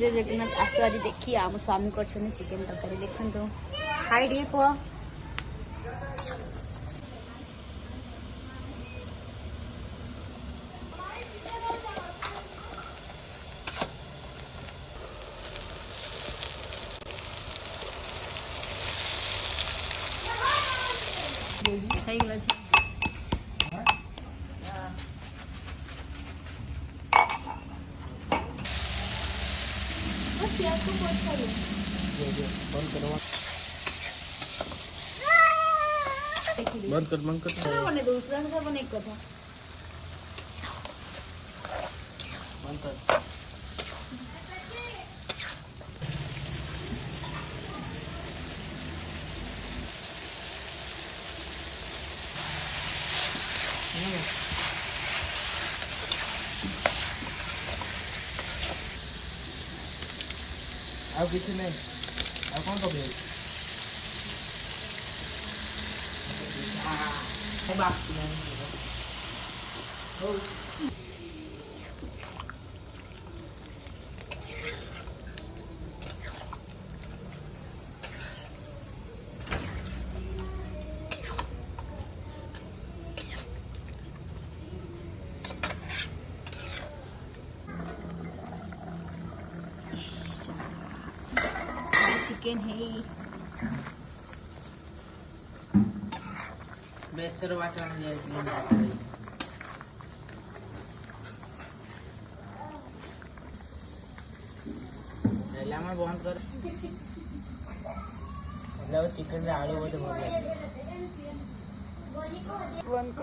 जय जगन्नाथ आसवारी देखिए आम स्वामी कर चिकेन तरकारी देखो हाई टे पुआ बंद कर बने दूसरा से बने एक कथा बंद कर ଆଉ କିଛି ନାହିଁ ଆଉ କଣ ପକେଇବି चिकन है बेसर वाटा में मैं बंद कर चिकन रे आलू बोलते भल बंद